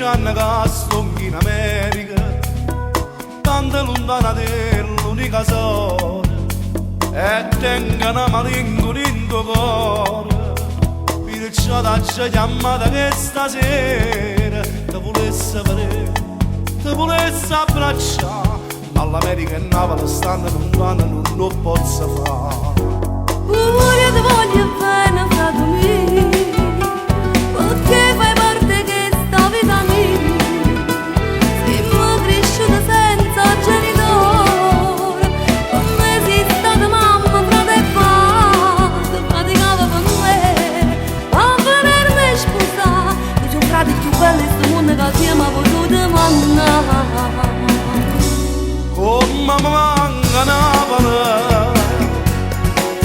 anni che sto in America, tanto lontana dell'unica sole, e tengo una malinconia in tuo cuore. Perciò t'ho chiamata che stasera ti volesse vedere, ti volesse abbracciare, ma l'America e Napoli stanno lontana, non lo posso fare. Io ti voglio bene, frate mio, perché fai parte di sta vita mia. Siamo cresciuti senza genitori, non esiste mamma, frate e padre, faticava per me, a venirmi sposare. Io sono frate più belli di sto mondo che abbiamo potuto mandare. Come mi manca Napoli,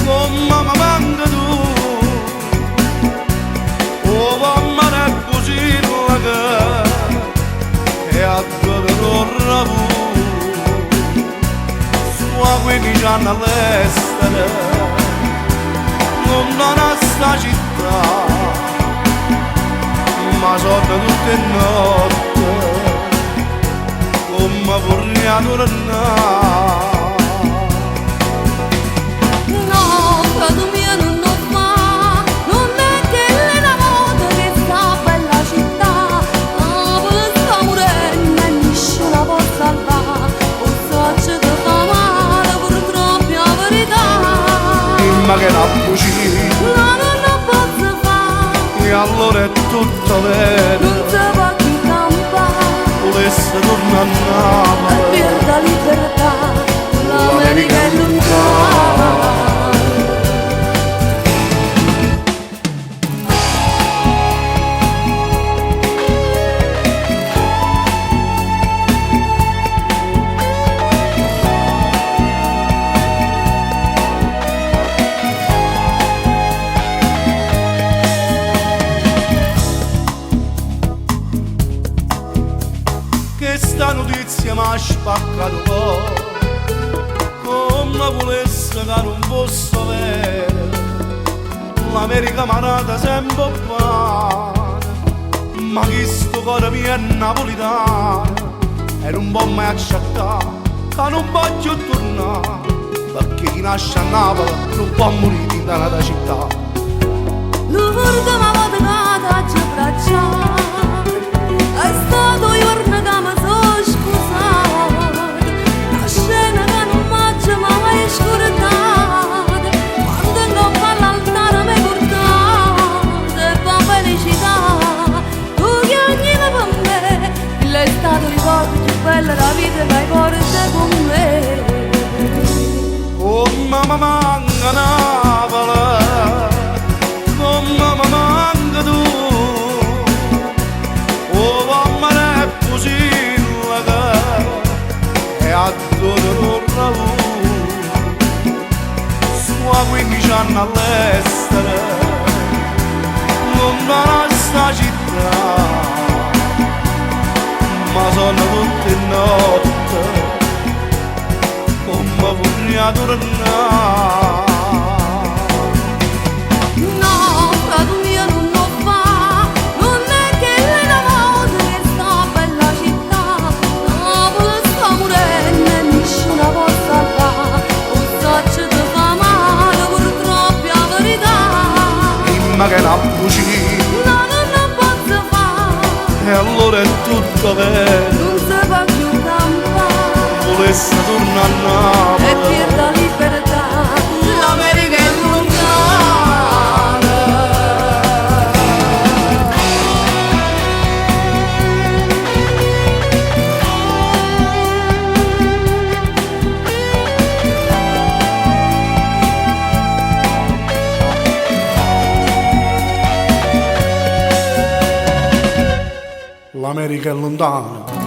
come mi manca tu, oh mamma è così lunga e a dove torna tu, su 15 anni all'estero, lontana sta città, ma sono tutte notte, come vorrei tornare. Ma che la bucina, non posso fare, e allora è tutto vero, non si va più campare, volesse tornare a Napoli, per la libertà, l'America è lontana. Questa notizia mi ha spaccato cuore, come volesse che non fosse vero, l'America mi ha dato sempre pane, ma questo cuore mio è napolitano, e non può mai accettare, che non voglio tornare, perché chi nasce a Napoli non può morire in un'altra città. L'ultima volta che ti abbracciato, è stato il giorno che mi sono scusata, una scena che non mi mai scordata, quando in gomma all'altare mi portate, e per felicità, tu che ogni per me, quello è stato il ricordo più bello della vita che hai portato con me. Oh mamma manca Napoli, come mi manca tu, oh mamma è così lunga e a dove torna tu, su 15 anni all'estero, lontana sta città, ma sono tutte notte, come vorrei tornare. No, frate mio, non lo fa, non è che lei da volta che sta bella città, Napoli sta morendo e nessuno può salvare, o saccio ti fa male purtroppo la verità. Ma che la bucina, No, non posso fare, e allora è tutto vero, non si va più campare, volesse tornare a e Napoli, per la libertà, l'America è lontana. l'America è lontana.